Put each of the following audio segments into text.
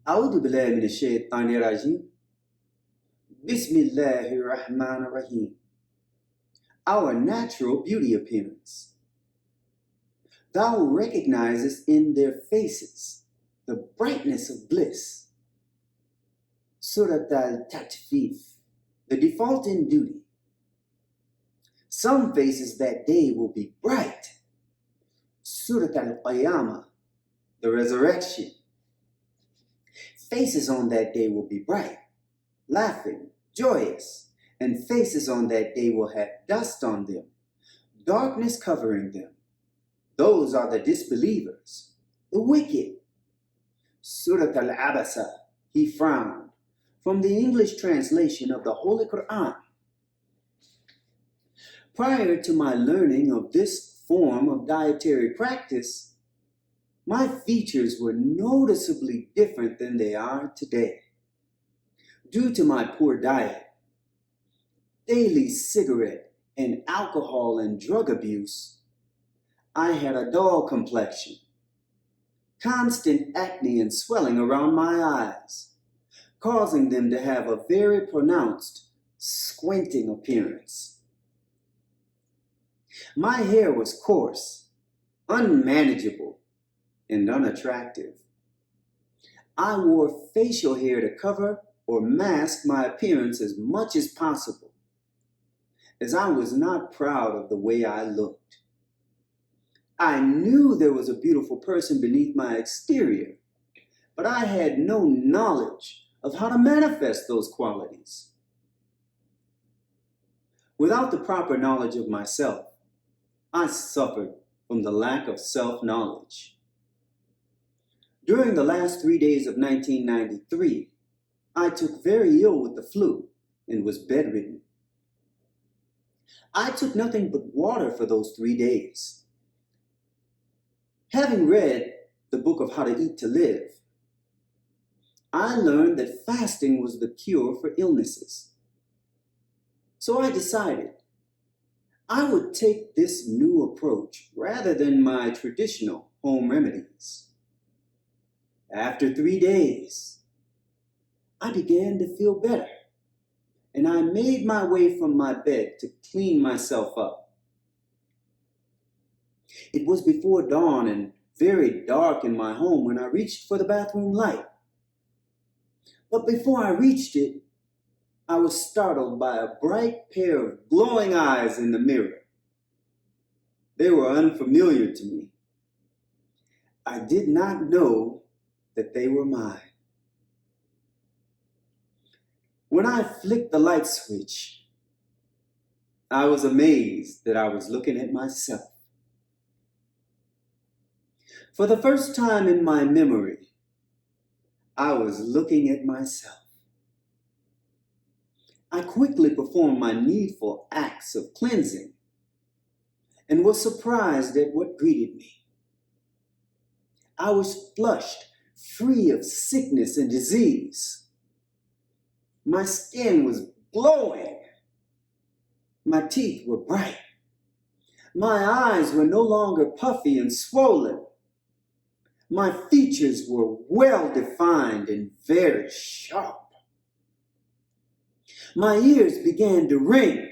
أعوذ بالله من الشيطان الرجيم. Bismillahir Rahmanir Rahim. Our natural beauty appearance. Thou recognizest in their faces the brightness of bliss. Surat al-Tatfif, the default in duty. Some faces that day will be bright. Surat al-Qiyamah, the resurrection. Faces on that day will be bright, laughing, joyous, and faces on that day will have dust on them, darkness covering them. Those are the disbelievers, the wicked. Surat al-Abasa, he frowned, from the English translation of the Holy Quran. Prior to my learning of this form of dietary practice, my features were noticeably different than they are today. Due to my poor diet, daily cigarette and alcohol and drug abuse, I had a dull complexion, constant acne and swelling around my eyes, causing them to have a very pronounced squinting appearance. My hair was coarse, unmanageable, and unattractive. I wore facial hair to cover or mask my appearance as much as possible, as I was not proud of the way I looked. I knew there was a beautiful person beneath my exterior, but I had no knowledge of how to manifest those qualities. Without the proper knowledge of myself, I suffered from the lack of self-knowledge. During the last 3 days of 1993, I took very ill with the flu and was bedridden. I took nothing but water for those 3 days. Having read the book of How to Eat to Live, I learned that fasting was the cure for illnesses. So I decided I would take this new approach rather than my traditional home remedies. After 3 days, I began to feel better, and I made my way from my bed to clean myself up. It was before dawn and very dark in my home when I reached for the bathroom light. But before I reached it, I was startled by a bright pair of glowing eyes in the mirror. They were unfamiliar to me. I did not know that they were mine. When I flicked the light switch, I was amazed that I was looking at myself. For the first time in my memory, I was looking at myself. I quickly performed my needful acts of cleansing and was surprised at what greeted me. I was flushed, free of sickness and disease. My skin was glowing. My teeth were bright. My eyes were no longer puffy and swollen. My features were well defined and very sharp. My ears began to ring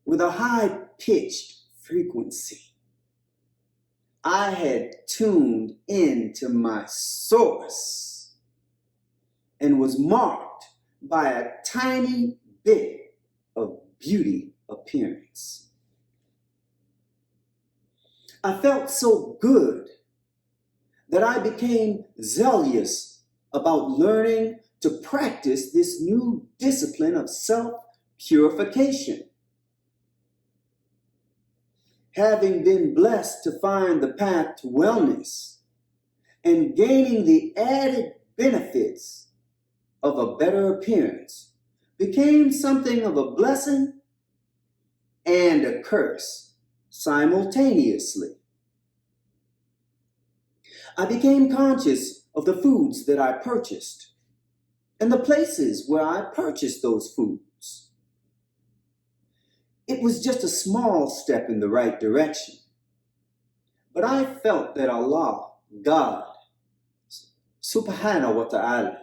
with a high-pitched frequency. I had tuned into my source and was marked by a tiny bit of beauty appearance. I felt so good that I became zealous about learning to practice this new discipline of self-purification. Having been blessed to find the path to wellness and gaining the added benefits of a better appearance became something of a blessing and a curse simultaneously. I became conscious of the foods that I purchased and the places where I purchased those foods. It was just a small step in the right direction, but I felt that Allah, God, Subhanahu wa ta'ala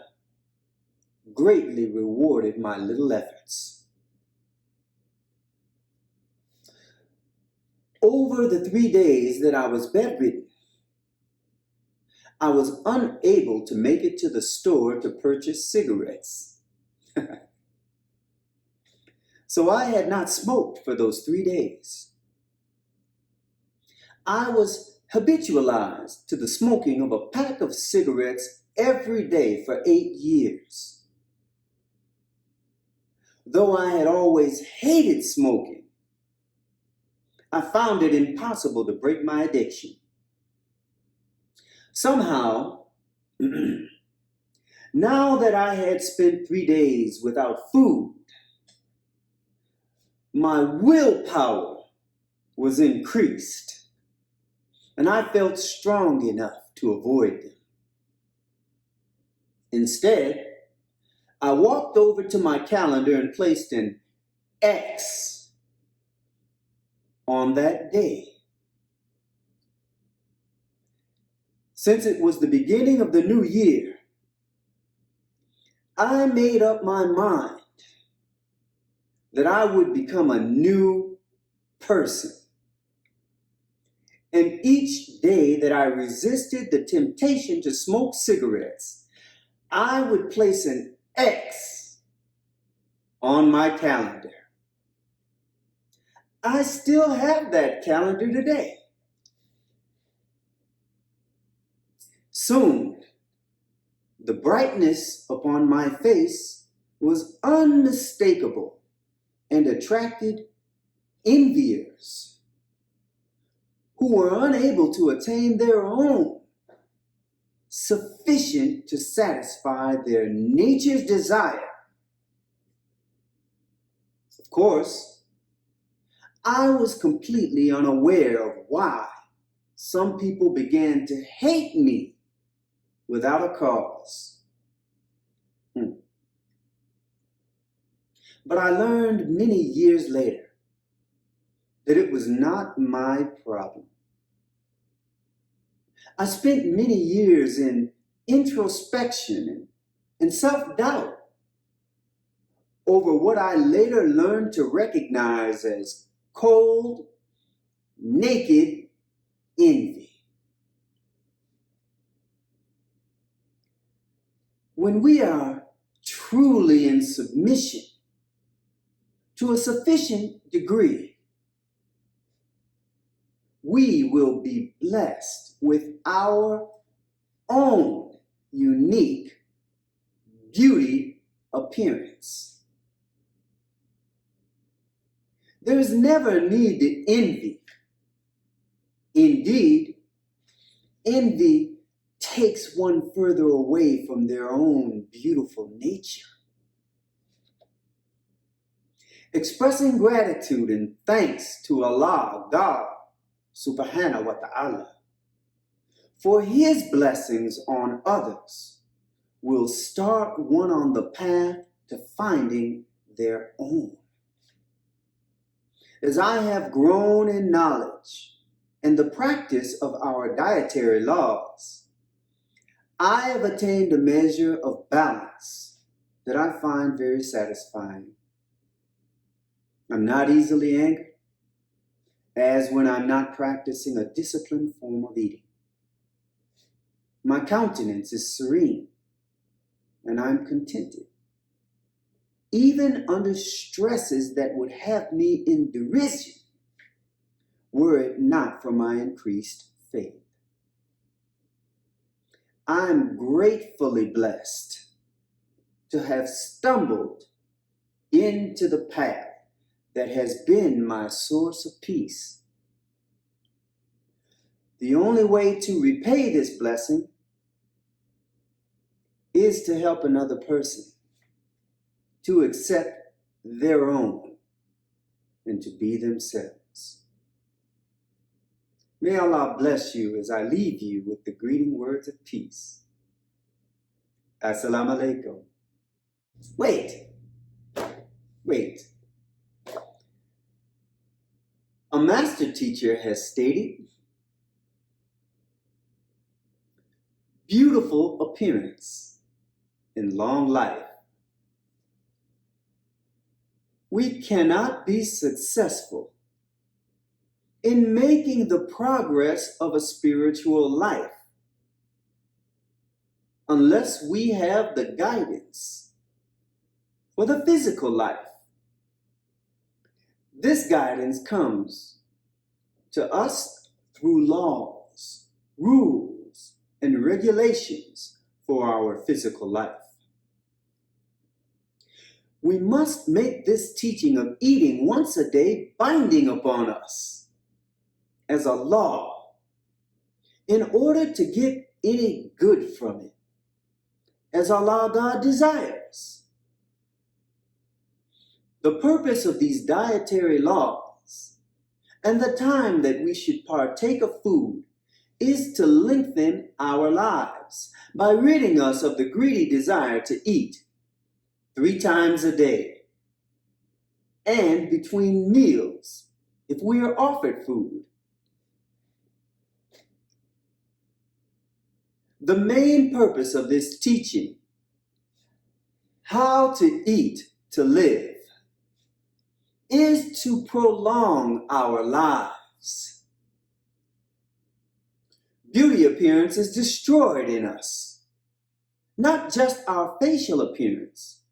greatly rewarded my little efforts. Over the 3 days that I was bedridden, I was unable to make it to the store to purchase cigarettes. So I had not smoked for those 3 days. I was habitualized to the smoking of a pack of cigarettes every day for 8 years. Though I had always hated smoking, I found it impossible to break my addiction. Somehow, now that I had spent 3 days without food, my willpower was increased, and I felt strong enough to avoid them. Instead, I walked over to my calendar and placed an X on that day. Since it was the beginning of the new year, I made up my mind that I would become a new person. And each day that I resisted the temptation to smoke cigarettes, I would place an X on my calendar. I still have that calendar today. Soon, the brightness upon my face was unmistakable and attracted enviers who were unable to attain their own, sufficient to satisfy their nature's desire. Of course, I was completely unaware of why some people began to hate me without a cause. But I learned many years later that it was not my problem. I spent many years in introspection and self-doubt over what I later learned to recognize as cold, naked envy. When we are truly in submission to a sufficient degree, we will be blessed with our own unique beauty appearance. There is never a need to envy. Indeed, envy takes one further away from their own beautiful nature. Expressing gratitude and thanks to Allah, God, Subhanahu wa ta'ala, for His blessings on others will start one on the path to finding their own. As I have grown in knowledge and the practice of our dietary laws, I have attained a measure of balance that I find very satisfying. I'm not easily angered, as when I'm not practicing a disciplined form of eating. My countenance is serene, and I'm contented, even under stresses that would have me in derision were it not for my increased faith. I'm gratefully blessed to have stumbled into the path that has been my source of peace. The only way to repay this blessing is to help another person to accept their own and to be themselves. May Allah bless you as I leave you with the greeting words of peace. Assalamu alaikum. Wait. A master teacher has stated, beautiful appearance and long life. We cannot be successful in making the progress of a spiritual life unless we have the guidance for the physical life. This guidance comes to us through laws, rules, and regulations for our physical life. We must make this teaching of eating once a day binding upon us as a law in order to get any good from it, as Allah God desires. The purpose of these dietary laws and the time that we should partake of food is to lengthen our lives by ridding us of the greedy desire to eat 3 times a day and between meals if we are offered food. The main purpose of this teaching, how to eat to live, is to prolong our lives. Beauty appearance is destroyed in us, not just our facial appearance,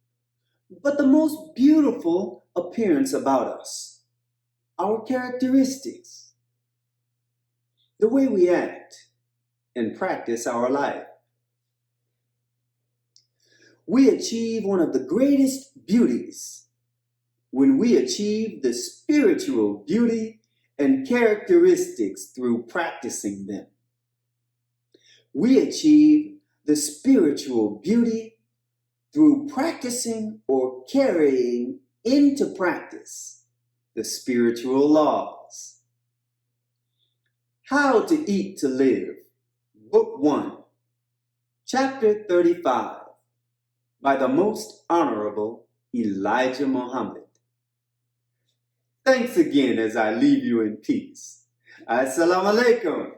but the most beautiful appearance about us, our characteristics, the way we act and practice our life. We achieve one of the greatest beauties when we achieve the spiritual beauty and characteristics through practicing them. We achieve the spiritual beauty through practicing or carrying into practice the spiritual laws. How to Eat to Live, Book 1, Chapter 35, by the Most Honorable Elijah Muhammad. Thanks again as I leave you in peace. Assalamu alaikum.